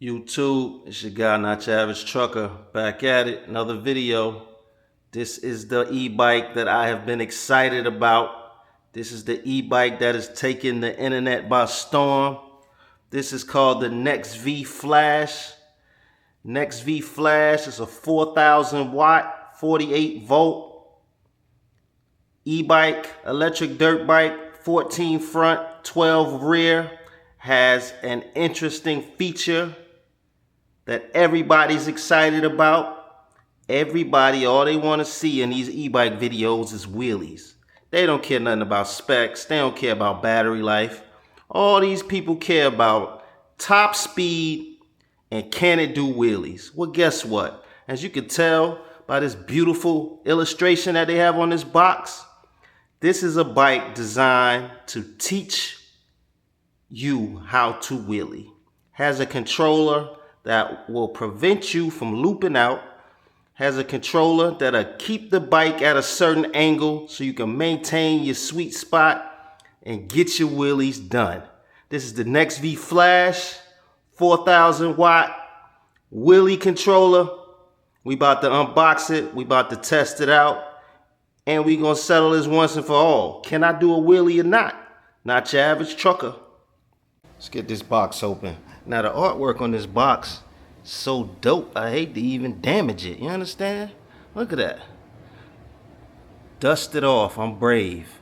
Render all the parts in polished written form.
YouTube, it's your guy, Not Your Average Trucker, back at it, another video. This is the e-bike that I have been excited about. This is the e-bike that is taking the internet by storm. This is called the Nexvey Flash. Nexvey Flash is a 4,000 watt, 48 volt e-bike, electric dirt bike, 14 front, 12 rear. Has an interesting feature that everybody's excited about. Everybody, all they want to see in these e-bike videos is wheelies. They don't care nothing about specs. They don't care about battery life. All these people care about top speed and can it do wheelies. Well, guess what? As you can tell by this beautiful illustration that they have on this box, this is a bike designed to teach you how to wheelie. Has a controller that will prevent you from looping out. Has a controller that'll keep the bike at a certain angle so you can maintain your sweet spot and get your wheelies done. This is the Nexvey Flash 4,000 watt wheelie controller. We about to unbox it. We about to test it out. And we gonna settle this once and for all. Can I do a wheelie or not? Not your average trucker. Let's get this box open. Now the artwork on this box is so dope, I hate to even damage it. You understand? Look at that. Dust it off, I'm brave.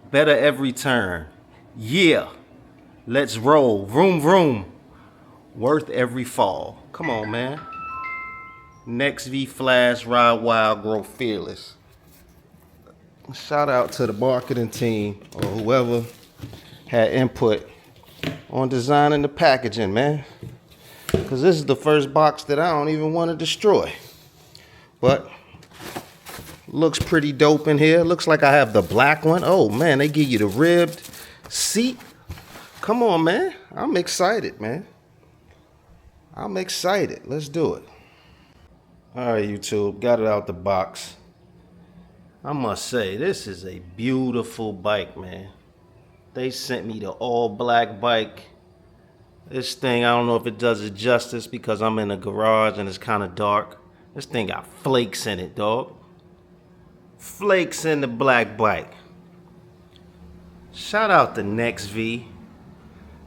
Better every turn. Yeah. Let's roll. Vroom vroom. Worth every fall. Come on, man. Nexvey Flash, Ride Wild, Grow Fearless. Shout out to the marketing team or whoever had input on designing the packaging, man. Because this is the first box that I don't even want to destroy. But looks pretty dope in here. Looks like I have the black one. Oh, man, they give you the ribbed seat. Come on, man. I'm excited, man. I'm excited. Let's do it. All right, YouTube. Got it out the box. I must say, this is a beautiful bike, man. They sent me the all black bike. This thing, I don't know if it does it justice because I'm in a garage and it's kind of dark. This thing got flakes in it, dog. Flakes in the black bike. Shout out to Nexvey.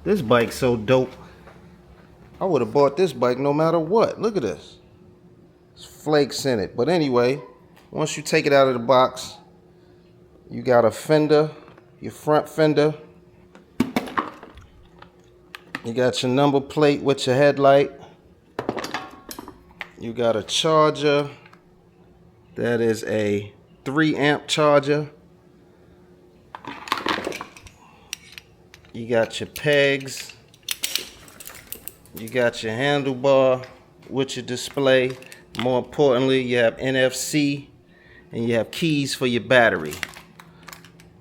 This bike's so dope. I would have bought this bike no matter what. Look at this. There's flakes in it. But anyway, once you take it out of the box, you got a fender, your front fender. You got your number plate with your headlight. You got a charger. That is a 3 amp charger. You got your pegs. You got your handlebar with your display. More importantly, you have NFC and you have keys for your battery.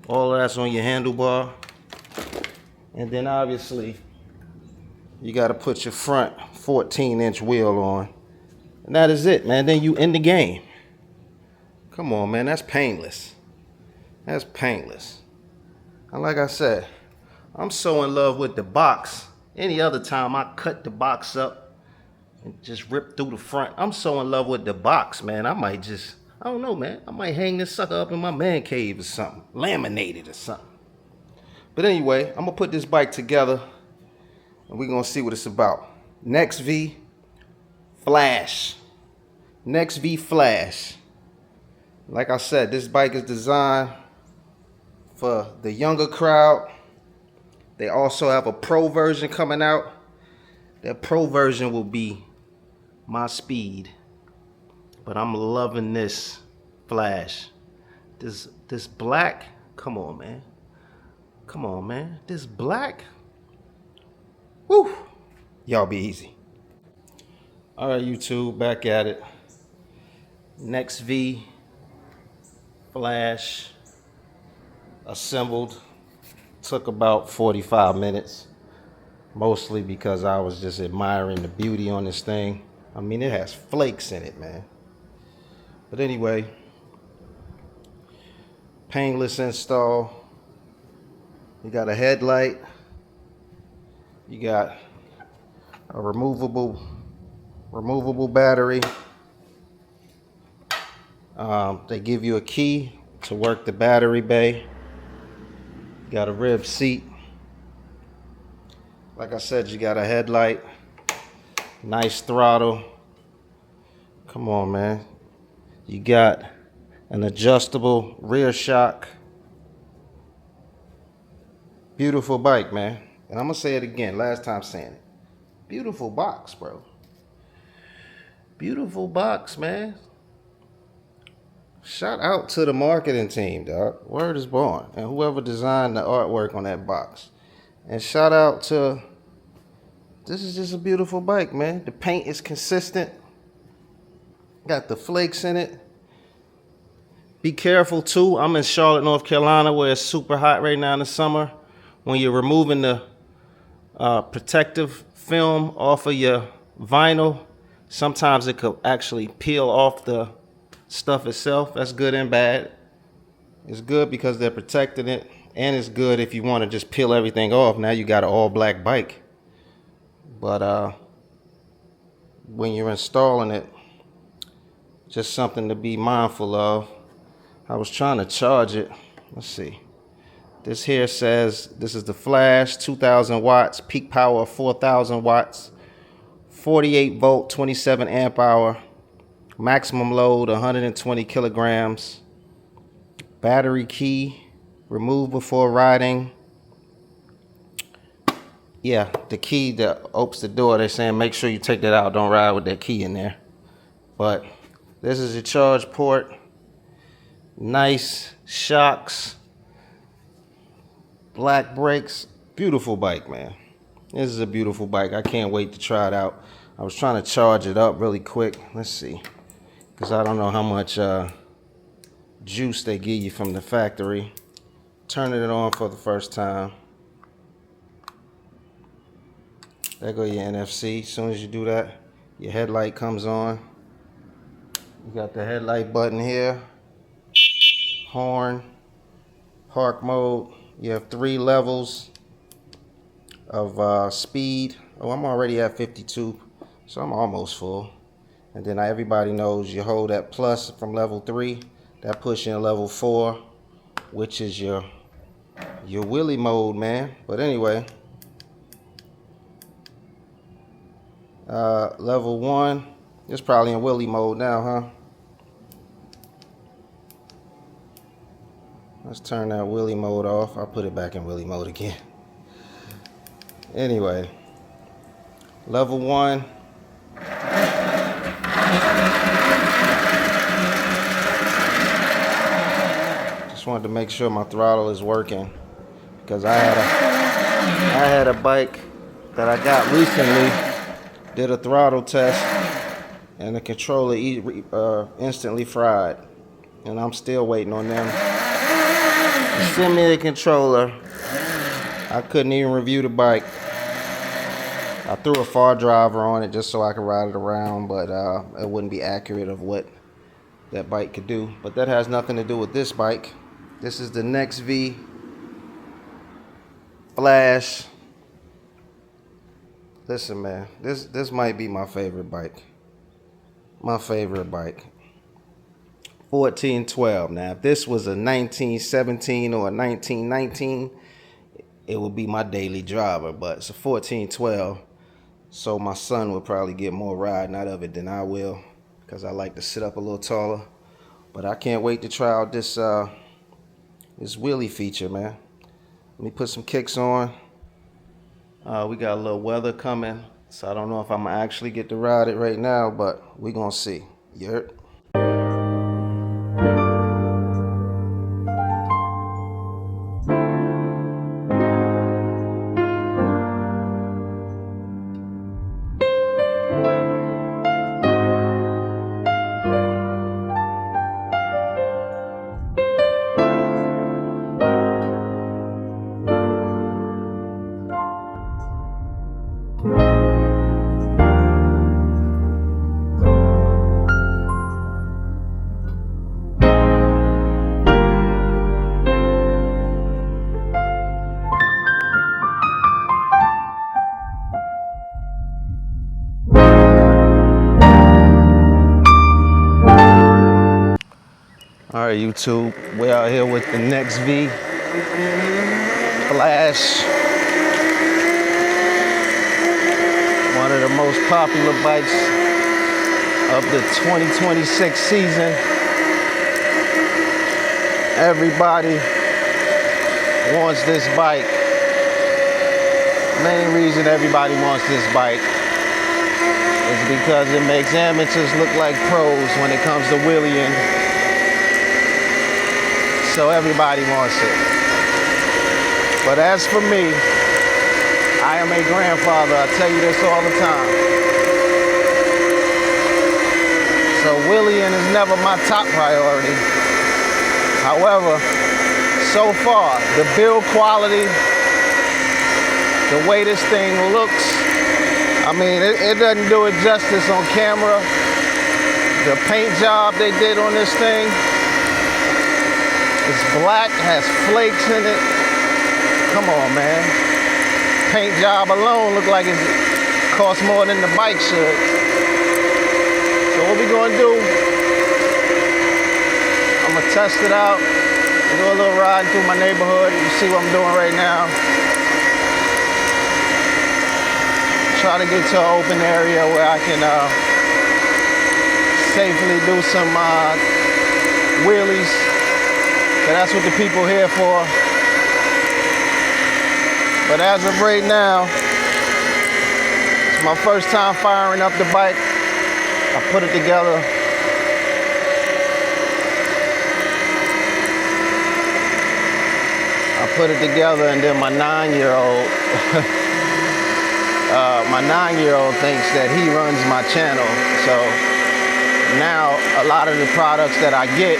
All of that's on your handlebar. And then obviously, you got to put your front 14-inch wheel on. And that is it, man. Then you in the game. Come on, man. That's painless. That's painless. And like I said, I'm so in love with the box. Any other time I cut the box up and just rip through the front. I'm so in love with the box, man. I might just, I don't know, man. I might hang this sucker up in my man cave or something. Laminate it or something. But anyway, I'm going to put this bike together. And we're going to see what it's about. Nexvey Flash. Nexvey Flash. Like I said, this bike is designed for the younger crowd. They also have a pro version coming out. That pro version will be my speed. But I'm loving this Flash. This black. Come on, man. Come on, man. This black. Woo! Y'all be easy. All right, YouTube, back at it. Nexvey Flash assembled. Took about 45 minutes. Mostly because I was just admiring the beauty on this thing. I mean, it has flakes in it, man. But anyway, painless install. You got a headlight. You got a removable battery. They give you a key to work the battery bay. Got a rib seat. Like I said, you got a headlight, nice throttle. Come on, man. You got an adjustable rear shock. Beautiful bike, man. And I'm gonna say it again, last time saying it. Beautiful box, bro. Beautiful box, man. Shout out to the marketing team, dog. Word is born. And whoever designed the artwork on that box. And shout out to, this is just a beautiful bike, man. The paint is consistent. Got the flakes in it. Be careful too. I'm in Charlotte, North Carolina, where it's super hot right now in the summer. When you're removing the protective film off of your vinyl, sometimes it could actually peel off the stuff itself. That's good and bad. It's good because they're protecting it, and it's good if you want to just peel everything off. Now you got an all black bike. But when you're installing it, just something to be mindful of. I was trying to charge it. Let's see. This here says this is the Flash, 2,000 watts, peak power of 4,000 watts, 48 volt, 27 amp hour, maximum load 120 kilograms, battery key, remove before riding. Yeah, the key that opens the door, they're saying make sure you take that out, don't ride with that key in there. But this is your charge port, nice shocks. Black brakes, beautiful bike, man. This is a beautiful bike. I can't wait to try it out. I was trying to charge it up really quick. Let's see, because I don't know how much juice they give you from the factory. Turning it on for the first time. There go your NFC. As soon as you do that, your headlight comes on. You got the headlight button here. Horn, park mode. You have 3 levels of speed. Oh, I'm already at 52, so I'm almost full. And then everybody knows you hold that plus from level 3, that puts you in level 4, which is your wheelie mode, man. But anyway, level 1, it's probably in wheelie mode now, huh? Let's turn that wheelie mode off. I'll put it back in wheelie mode again. Anyway, level 1. Just wanted to make sure my throttle is working, because I had a bike that I got recently, did a throttle test, and the controller instantly fried, and I'm still waiting on them to send me the controller. I couldn't even review the bike. I threw a far driver on it just so I could ride it around, but it wouldn't be accurate of what that bike could do. But that has nothing to do with this bike. This is the Nexvey Flash. Listen, man, this might be my favorite bike. My favorite bike. 1412. Now, if this was a 1917 or a 1919, it would be my daily driver, but it's a 1412, so my son would probably get more riding out of it than I will, because I like to sit up a little taller. But I can't wait to try out this this wheelie feature, man. Let me put some kicks on. We got a little weather coming, so I don't know if I'm gonna actually get to ride it right now, but we're gonna see. You heard? All right, YouTube, we're out here with the Nexvey Flash. One of the most popular bikes of the 2026 season. Everybody wants this bike. Main reason everybody wants this bike is because it makes amateurs look like pros when it comes to wheeling. So everybody wants it. But as for me, I am a grandfather. I tell you this all the time. So wheeling is never my top priority. However, so far, the build quality, the way this thing looks, I mean, it doesn't do it justice on camera. The paint job they did on this thing, it's black, has flakes in it. Come on, man. Paint job alone look like it costs more than the bike should. So what we gonna do, I'm gonna test it out, do a little ride through my neighborhood. You see what I'm doing right now. Try to get to an open area where I can safely do some wheelies. So that's what the people here for. But as of right now, it's my first time firing up the bike. I put it together. And then my 9-year-old, thinks that he runs my channel. So now a lot of the products that I get,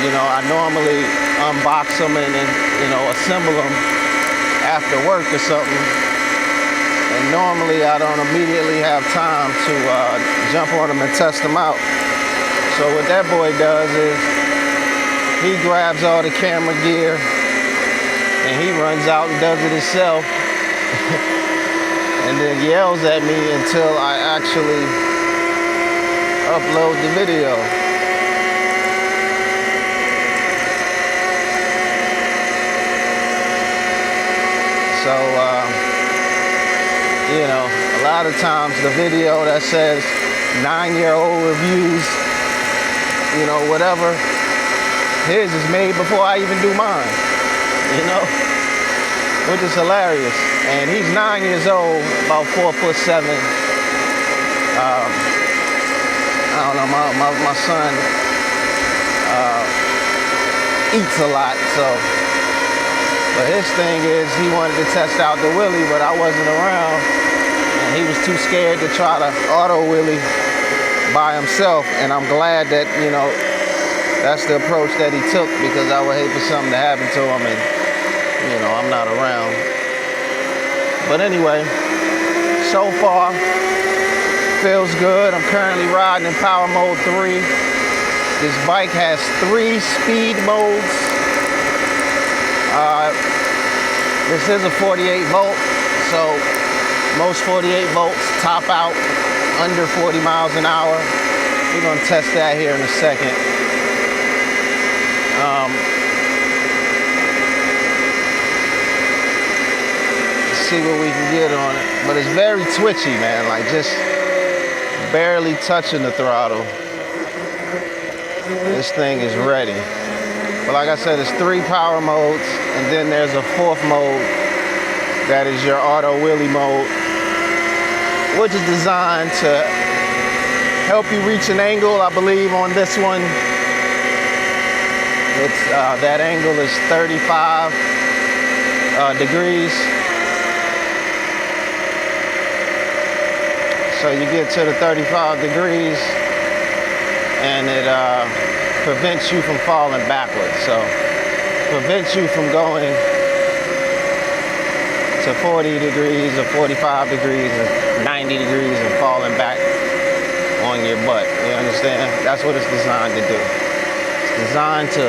you know, I normally unbox them and you know, assemble them after work or something. And normally I don't immediately have time to jump on them and test them out. So what that boy does is he grabs all the camera gear and he runs out and does it himself. And then yells at me until I actually upload the video. So, you know, a lot of times the video that says 9-year-old reviews, you know, whatever, his is made before I even do mine, you know, which is hilarious. And he's 9 years old, about 4'7". I don't know, my son eats a lot, so. But his thing is, he wanted to test out the wheelie, but I wasn't around. And he was too scared to try to auto wheelie by himself. And I'm glad that, you know, that's the approach that he took, because I would hate for something to happen to him and, you know, I'm not around. But anyway, so far, feels good. I'm currently riding in power mode 3. This bike has 3 speed modes. This is a 48 volt, so most 48 volts top out under 40 miles an hour. We're gonna test that here in a second. Let's see what we can get on it. But it's very twitchy, man, like just barely touching the throttle. This thing is ready. But like I said, it's 3 power modes, and then there's a 4th mode that is your auto wheelie mode, which is designed to help you reach an angle. I believe on this one, it's that angle is 35 degrees. So you get to the 35 degrees, and it prevents you from falling backwards. So prevents you from going to 40 degrees or 45 degrees or 90 degrees and falling back on your butt. You understand? That's what it's designed to do. It's designed to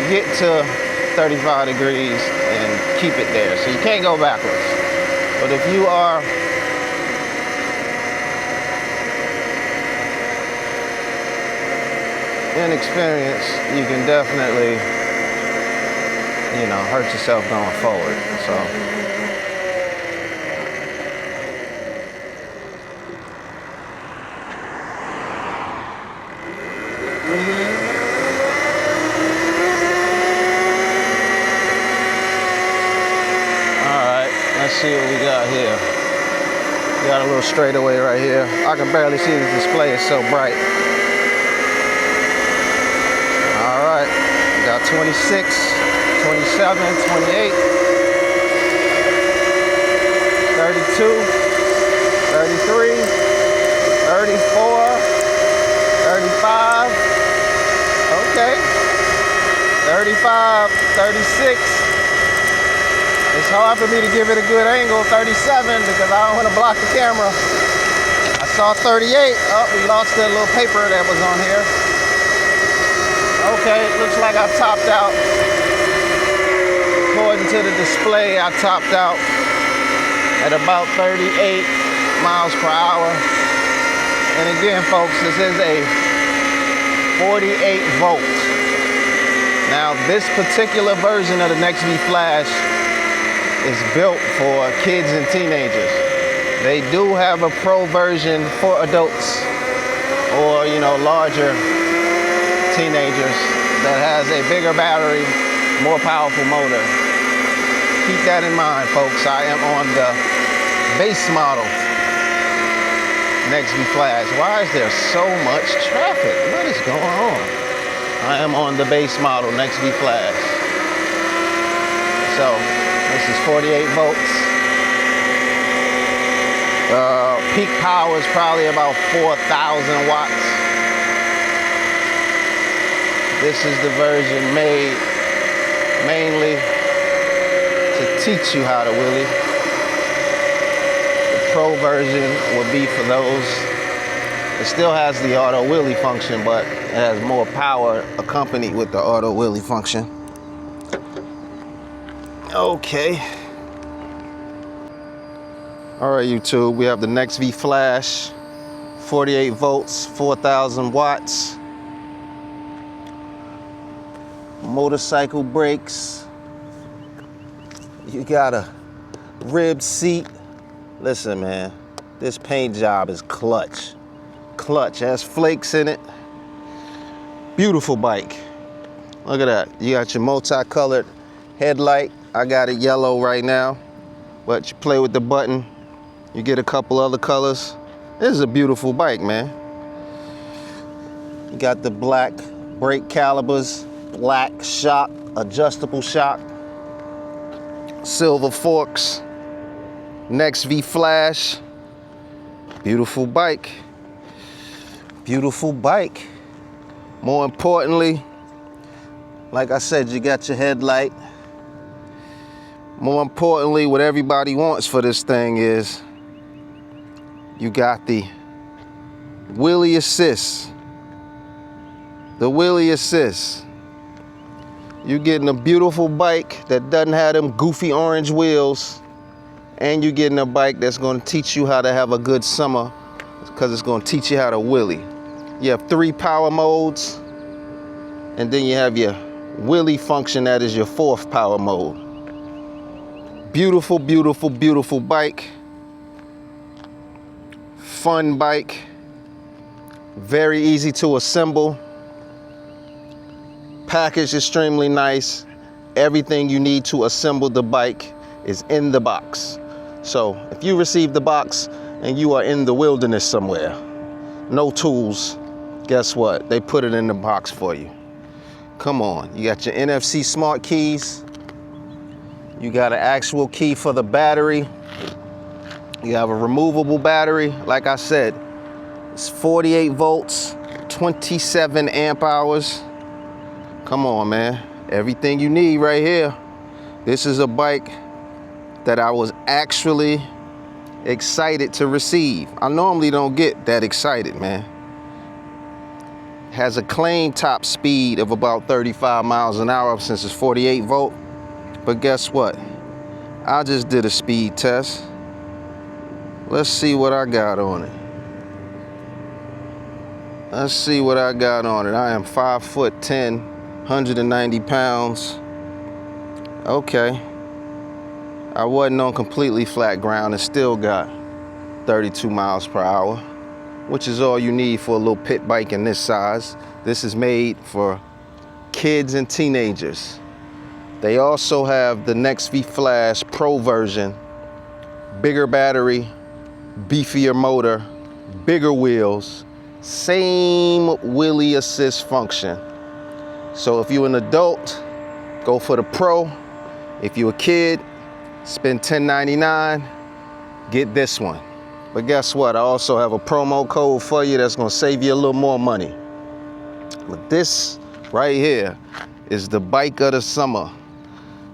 get to 35 degrees and keep it there. So you can't go backwards. But if you are inexperience, you can definitely, you know, hurt yourself going forward. So let's see what we got here. We got a little straightaway right here. I can barely see the display, it's so bright. All right, we got 26, 27, 28, 32, 33, 34, 35, okay, 35, 36. It's hard for me to give it a good angle, 37, because I don't want to block the camera. I saw 38. Oh, we lost that little paper that was on here. Okay, looks like I topped out. According to the display, I topped out at about 38 miles per hour. And again, folks, this is a 48 volt. Now, this particular version of the Nexvey Flash is built for kids and teenagers. They do have a pro version for adults or, you know, larger teenagers that has a bigger battery, more powerful motor. Keep that in mind, folks. I am on the base model Nexvey Flash. Why is there so much traffic? What is going on? I am on the base model Nexvey Flash. So this is 48 volts. Peak power is probably about 4,000 watts. This is the version made mainly to teach you how to wheelie. The pro version will be for those. It still has the auto wheelie function, but it has more power accompanied with the auto wheelie function. Okay. All right, YouTube, we have the Nexvey Flash, 48 volts, 4,000 watts. Motorcycle brakes. You got a ribbed seat. Listen, man, this paint job is clutch. Clutch, has flakes in it. Beautiful bike. Look at that. You got your multicolored headlight. I got it yellow right now, but you play with the button, you get a couple other colors. This is a beautiful bike, man. You got the black brake calipers, black shock, adjustable shock, silver forks, Nexvey Flash. Beautiful bike. Beautiful bike. More importantly, like I said, you got your headlight. More importantly, what everybody wants for this thing is you got the wheelie assist. The wheelie assist. You're getting a beautiful bike that doesn't have them goofy orange wheels, and you're getting a bike that's going to teach you how to have a good summer because it's going to teach you how to wheelie. You have 3 power modes, and then you have your wheelie function that is your 4th power mode. Beautiful, beautiful, beautiful bike. Fun bike. Very easy to assemble. Package extremely nice. Everything you need to assemble the bike is in the box. So if you receive the box and you are in the wilderness somewhere, no tools, guess what? They put it in the box for you. Come on, you got your NFC smart keys. You got an actual key for the battery. You have a removable battery. Like I said, it's 48 volts, 27 amp hours. Come on, man. Everything you need right here. This is a bike that I was actually excited to receive. I normally don't get that excited, man. Has a claim top speed of about 35 miles an hour since it's 48 volt. But guess what? I just did a speed test. Let's see what I got on it. Let's see what I got on it. I am 5'10", 190 pounds. Okay. I wasn't on completely flat ground and still got 32 miles per hour, which is all you need for a little pit bike in this size. This is made for kids and teenagers. They also have the Nexvey Flash Pro version, bigger battery, beefier motor, bigger wheels, same wheelie assist function. So if you're an adult, go for the Pro. If you're a kid, spend $10.99, get this one. But guess what? I also have a promo code for you that's gonna save you a little more money. But this right here is the bike of the summer.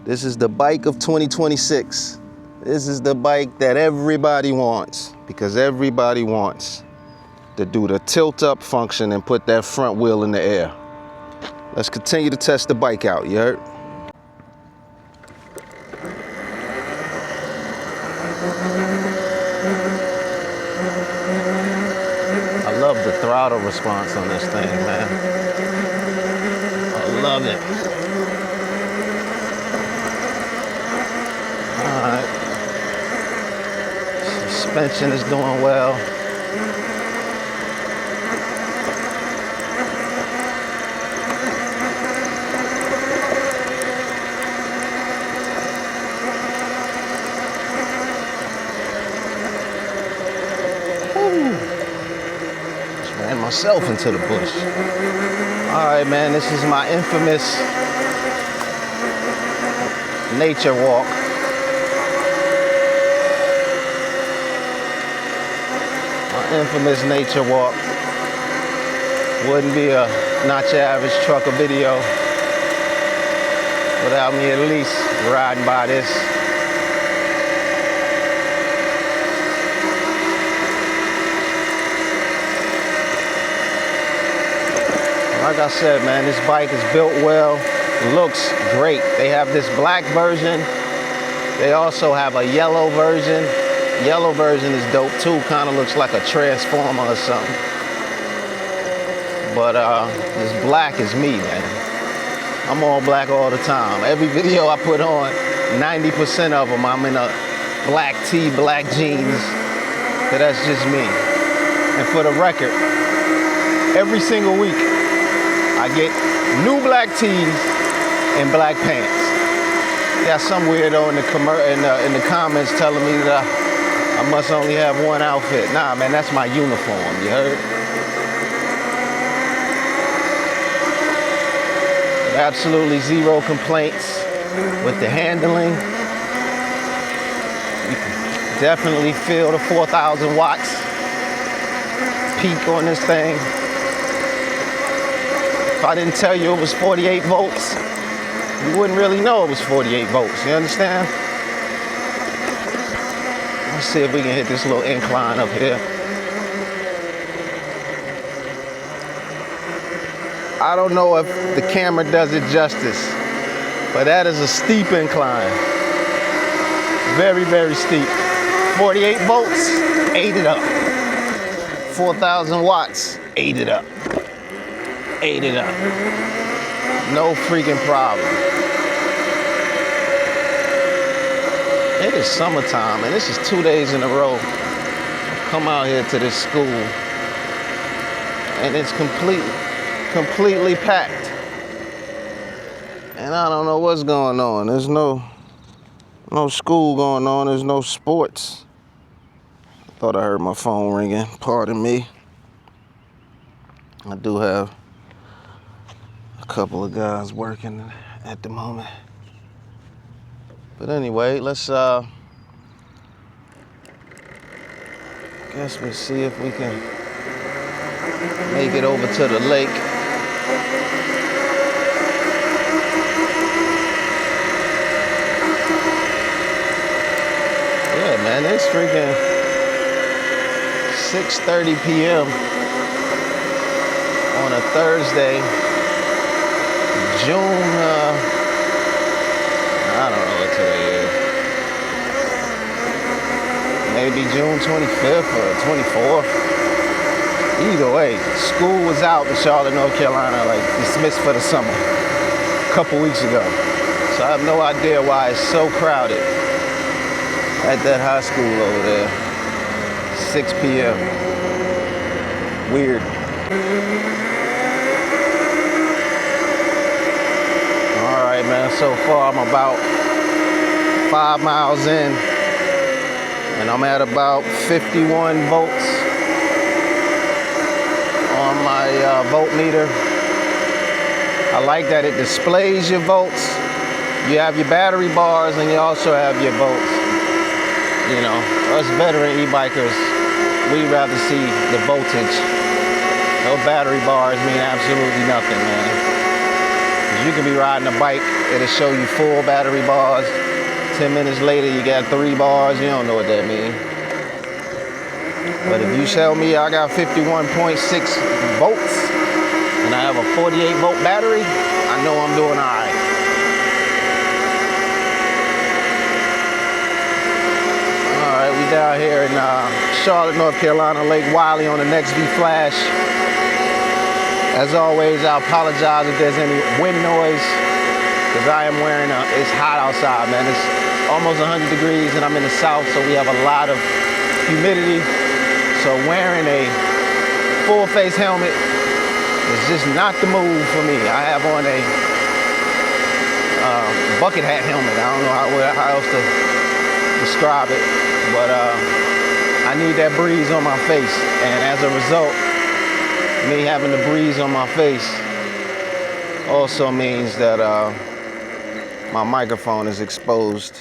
This is the bike of 2026. This is the bike that everybody wants, because everybody wants to do the tilt up function and put that front wheel in the air. Let's continue to test the bike out, you heard? I love the throttle response on this thing, man. I love it. All right. Suspension is doing well. Ran myself into the bush. All right, man, this is my infamous nature walk. My infamous nature walk. Wouldn't be a not your average trucker video without me at least riding by this. Like I said, man, this bike is built well, looks great. They have this black version. They also have a yellow version. Yellow version is dope too, kind of looks like a transformer or something. But this black is me, man. I'm all black all the time. Every video I put on, 90% of them, I'm in a black tee, black jeans. So that's just me. And for the record, every single week, I get new black tees and black pants. Got some weirdo in the comments telling me that I must only have one outfit. Nah, man, that's my uniform, you heard? Absolutely zero complaints with the handling. You can definitely feel the 4,000 watts peak on this thing. If I didn't tell you it was 48 volts, you wouldn't really know it was 48 volts, you understand? Let's see if we can hit this little incline up here. I don't know if the camera does it justice, but that is a steep incline. Very, very steep. 48 volts, ate it up. 4,000 watts, ate it up. Ate it up. No freaking problem. It is summertime, and this is 2 days in a row. Come out here to this school, and it's completely packed. And I don't know what's going on. There's no school going on. There's no sports. I thought I heard my phone ringing. Pardon me. I do have a couple of guys working at the moment. But anyway, let's guess we'll see if we can make it over to the lake. Yeah, man, it's freaking 6:30 p.m. on a Thursday, June, I don't know what today is. Maybe June 25th or 24th. Either way, school was out in Charlotte, North Carolina, like dismissed for the summer a couple weeks ago. So I have no idea why it's so crowded at that high school over there. 6 p.m. Weird. All right, man, so far I'm about 5 miles in, and I'm at about 51 volts on my voltmeter. I like that it displays your volts. You have your battery bars and you also have your volts. You know, us veteran e-bikers, we'd rather see the voltage. Those battery bars mean absolutely nothing, man. 'Cause you can be riding a bike, it'll show you full battery bars. 10 minutes later, you got 3 bars. You don't know what that means. But if you tell me I got 51.6 volts and I have a 48 volt battery, I know I'm doing all right. All right, we down here in Charlotte, North Carolina, Lake Wheelie on the Nexvey Flash. As always, I apologize if there's any wind noise, because I am wearing it's hot outside, man. It's almost 100 degrees and I'm in the south, so we have a lot of humidity. So wearing a full face helmet is just not the move for me. I have on a bucket hat helmet. I don't know how else to describe it, but I need that breeze on my face. And as a result, me having the breeze on my face also means that my microphone is exposed,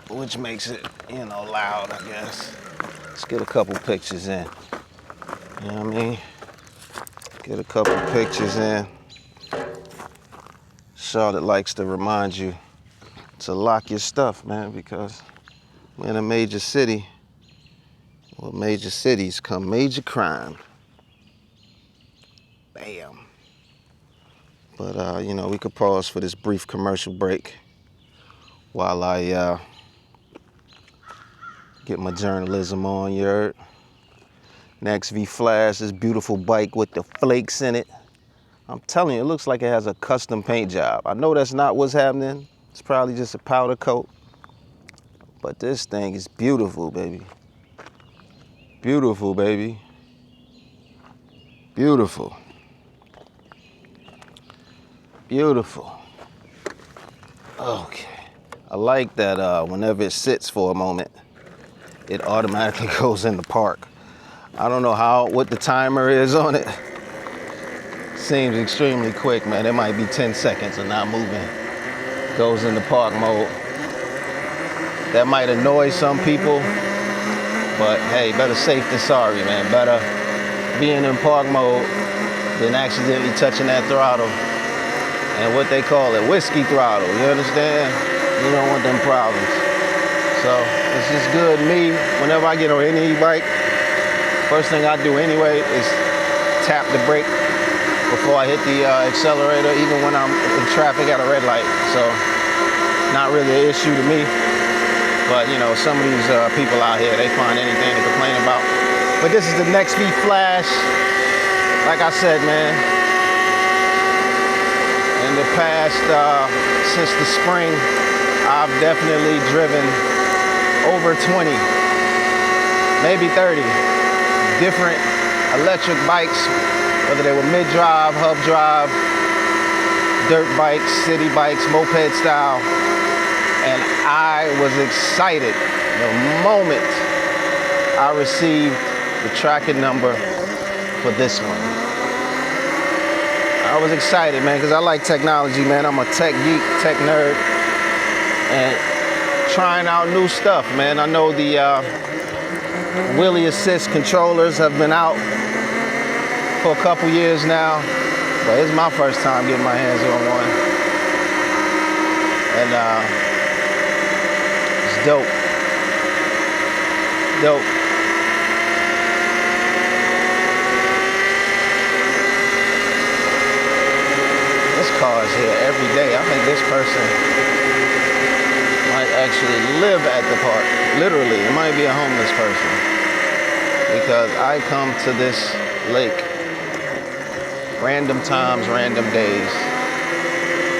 which makes it, you know, loud, I guess. Let's get a couple pictures in. You know what I mean? Get a couple pictures in. Charlotte likes to remind you to lock your stuff, man, because we're in a major city. With major cities come major crime. Bam. But, you know, we could pause for this brief commercial break while I get my journalism on, you heard? Nexvey Flash, this beautiful bike with the flakes in it. I'm telling you, it looks like it has a custom paint job. I know that's not what's happening. It's probably just a powder coat. But this thing is beautiful, baby. Beautiful, baby. Beautiful. Beautiful. Okay. I like that whenever it sits for a moment, it automatically goes in the park. I don't know what the timer is on it. Seems extremely quick, man. It might be 10 seconds of not moving. Goes into park mode. That might annoy some people, but hey, better safe than sorry, man. Better being in park mode than accidentally touching that throttle. And what they call it, whiskey throttle, you understand? You don't want them problems. So it's just good. Me, whenever I get on any e-bike, first thing I do anyway is tap the brake before I hit the accelerator, even when I'm in traffic at a red light. So not really an issue to me. But you know, some of these people out here, they find anything to complain about. But this is the Nexvey Flash. Like I said, man, in the past, since the spring, I've definitely driven over 20, maybe 30 different electric bikes, whether they were mid-drive, hub drive, dirt bikes, city bikes, moped style. And I was excited the moment I received the tracking number for this one. I was excited, man, because I like technology, man. I'm a tech geek, tech nerd, and trying out new stuff, man. I know the Wheelie assist controllers have been out for a couple years now, but it's my first time getting my hands on one. And it's dope. Dope. This car is here every day. I think this person might actually live at the park. Literally, it might be a homeless person. because I come to this lake random times, random days,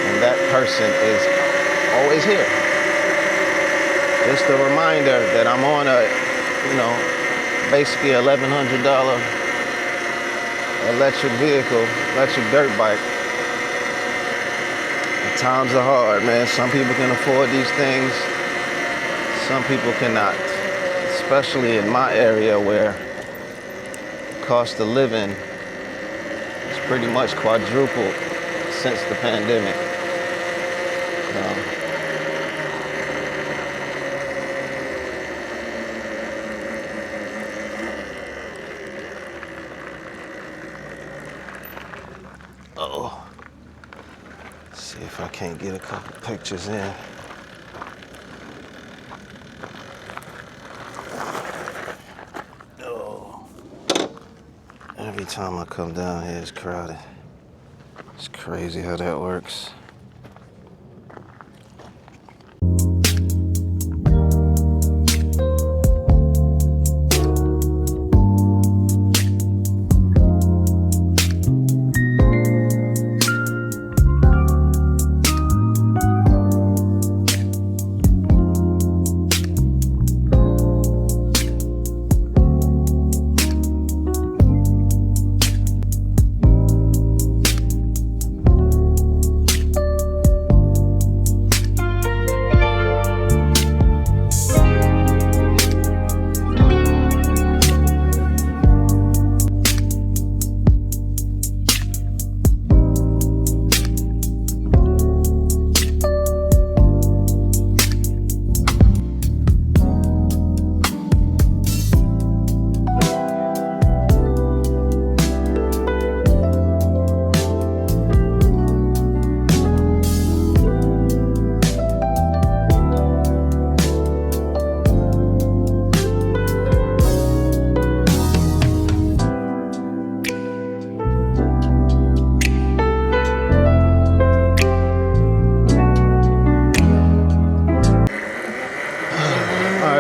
and that person is always here. Just a reminder that I'm on a, basically $1,100 electric vehicle, electric dirt bike. The times are hard, man. Some people can afford these things, some people cannot. Especially in my area where the cost of living is pretty much quadrupled since the pandemic. See if I can't get a couple pictures in. Every time I come down here, it's crowded. It's crazy how that works.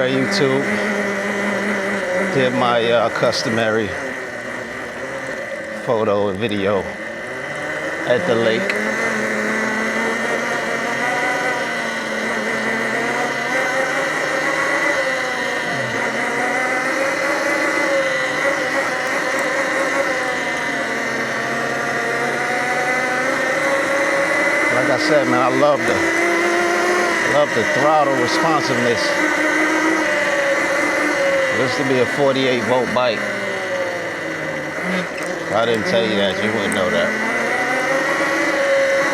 YouTube, did my customary photo and video at the lake. Like I said, man, I love the throttle responsiveness. This to be a 48 volt bike. If I didn't tell you that, you wouldn't know that.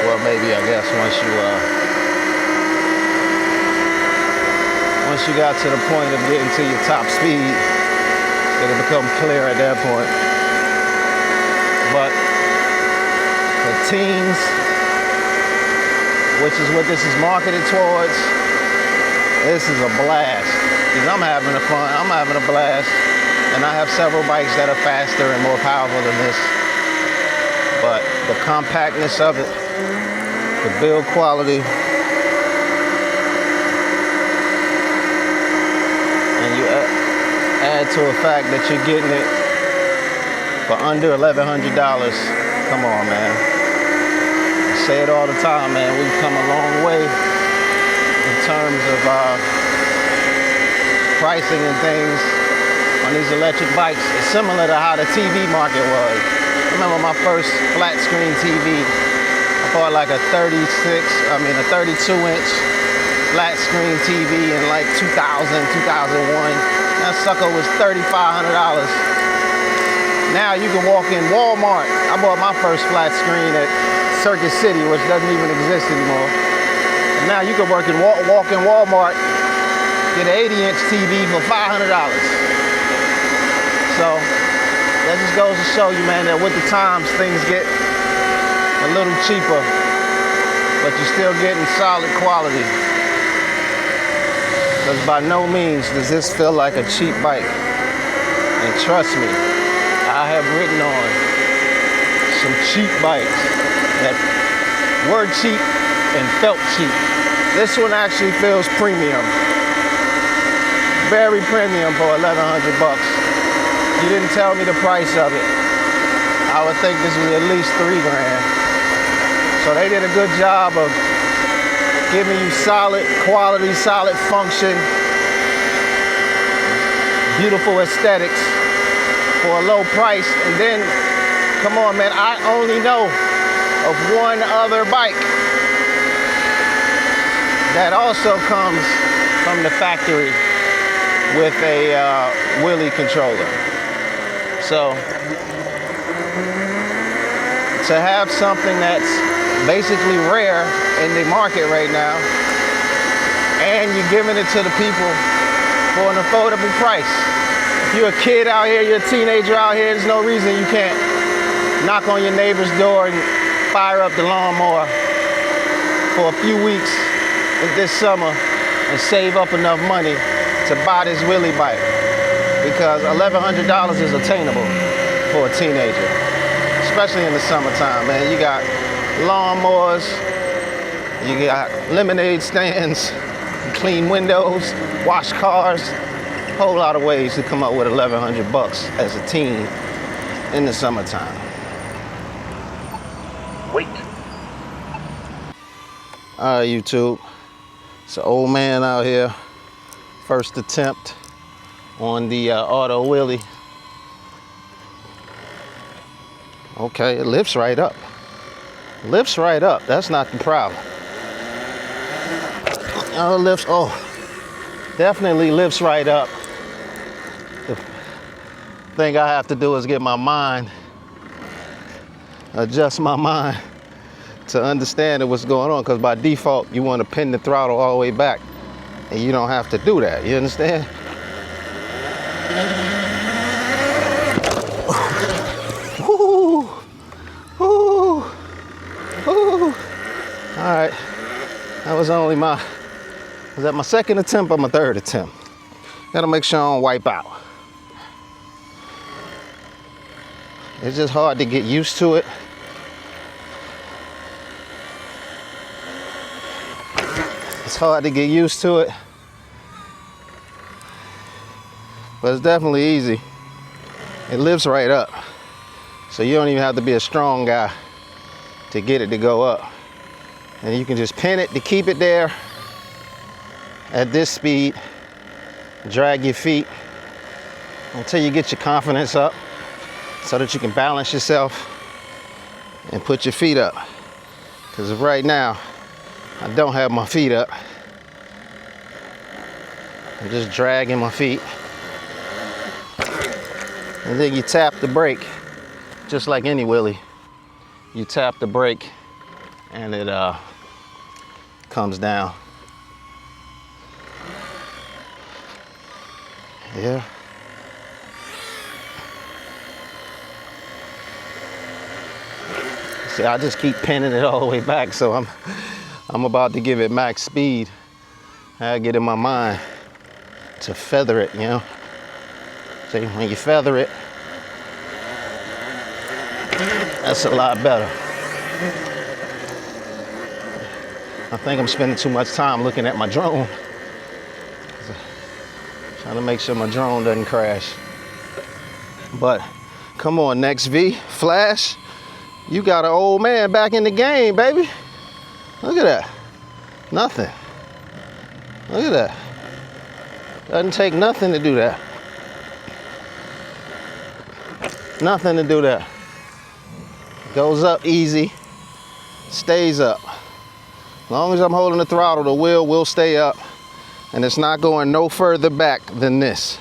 Well, maybe I guess once you got to the point of getting to your top speed, it'll become clear at that point. But for teens, which is what this is marketed towards, this is a blast. Because I'm having a blast, and I have several bikes that are faster and more powerful than this. But the compactness of it, the build quality, and you add to the fact that you're getting it for under $1,100. Come on, man. I say it all the time, man. We've come a long way in terms of pricing and things on these electric bikes. It's similar to how the TV market was. I remember my first flat screen TV. I bought like a 32-inch flat screen TV in like 2000, 2001. That sucker was $3,500. Now you can walk in Walmart. I bought my first flat screen at Circuit City, which doesn't even exist anymore. And now you can walk in Walmart, get an 80-inch TV for $500. So that just goes to show you, man, that with the times things get a little cheaper, but you're still getting solid quality. Because by no means does this feel like a cheap bike. And trust me, I have ridden on some cheap bikes that were cheap and felt cheap. This one actually feels premium. Very premium for $1,100. you didn't tell me the price of it, I would think this was at least $3 grand. So they did a good job of giving you solid quality, solid function, beautiful aesthetics for a low price. And then, come on, man, I only know of one other bike that also comes from the factory with a Wheelie controller. So to have something that's basically rare in the market right now, and you're giving it to the people for an affordable price. If you're a kid out here, you're a teenager out here, there's no reason you can't knock on your neighbor's door and fire up the lawnmower for a few weeks this summer and save up enough money to buy this Wheelie bike, because $1,100 is attainable for a teenager, especially in the summertime, man. You got lawnmowers, you got lemonade stands, clean windows, wash cars, a whole lot of ways to come up with $1,100 as a teen in the summertime. Wait. All right, YouTube. It's an old man out here. First attempt on the auto Wheelie. Okay, it lifts right up. Lifts right up. That's not the problem. Oh, it lifts. Oh, definitely lifts right up. The thing I have to do is get my mind, adjust my mind to understand what's going on, because by default you want to pin the throttle all the way back, and you don't have to do that. You understand? Ooh, ooh, ooh. All right, that was only was that my second attempt or my third attempt? Gotta make sure I don't wipe out. It's just hard to get used to it. It's hard to get used to it, but it's definitely easy. It lifts right up, so you don't even have to be a strong guy to get it to go up. And you can just pin it to keep it there at this speed, drag your feet until you get your confidence up so that you can balance yourself and put your feet up. Because right now, I don't have my feet up. I'm just dragging my feet. And then you tap the brake, just like any Wheelie. You tap the brake and it comes down. Yeah. See, I just keep pinning it all the way back, so I'm about to give it max speed. I get in my mind to feather it, you know. See, when you feather it, that's a lot better. I think I'm spending too much time looking at my drone. Trying to make sure my drone doesn't crash. But come on, Nexvey Flash. You got an old man back in the game, baby. Look at that. Nothing. Look at that. Doesn't take nothing to do that. Nothing to do that. Goes up easy, stays up. As long as I'm holding the throttle, the wheel will stay up, and it's not going no further back than this.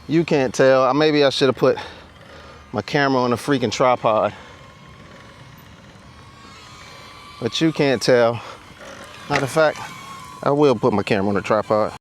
You can't tell. Maybe I should have put my camera on a freaking tripod. But you can't tell. Matter of fact, I will put my camera on a tripod.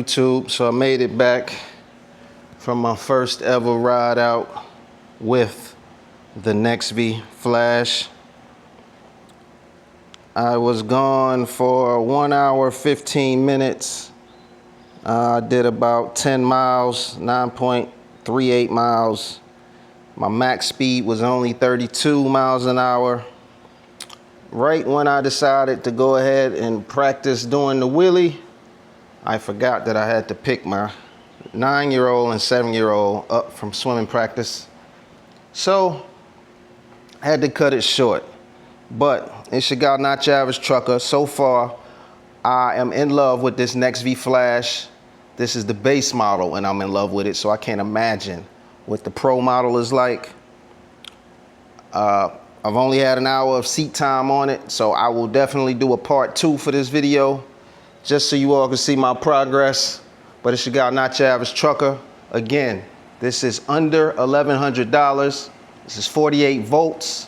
YouTube. So I made it back from my first ever ride out with the Nexvey Flash. I was gone for 1 hour, 15 minutes. I did about 10 miles, 9.38 miles. My max speed was only 32 miles an hour. Right when I decided to go ahead and practice doing the wheelie, I forgot that I had to pick my 9-year-old and 7-year-old up from swimming practice. So I had to cut it short. But it's your guy, not your average trucker. So far, I am in love with this Nexvey Flash. This is the base model and I'm in love with it, so I can't imagine what the pro model is like. I've only had an hour of seat time on it, so I will definitely do a part 2 for this video, just so you all can see my progress. But it's your guy, not your average trucker. Again, this is under $1,100. This is 48 volts.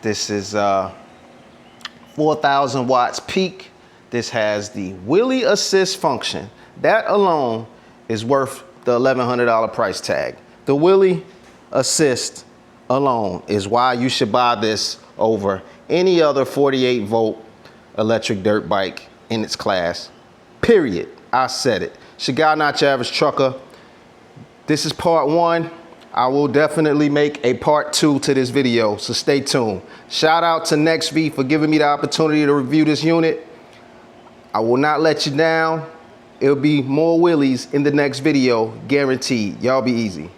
This is 4,000 watts peak. This has the wheelie assist function. That alone is worth the $1,100 price tag. The wheelie assist alone is why you should buy this over any other 48 volt electric dirt bike in its class. Period. I said it. It's your guy, not your average trucker. This is part 1. I will definitely make a part 2 to this video, so stay tuned. Shout out to Nexvey for giving me the opportunity to review this unit. I will not let you down. It'll be more wheelies in the next video, guaranteed. Y'all be easy.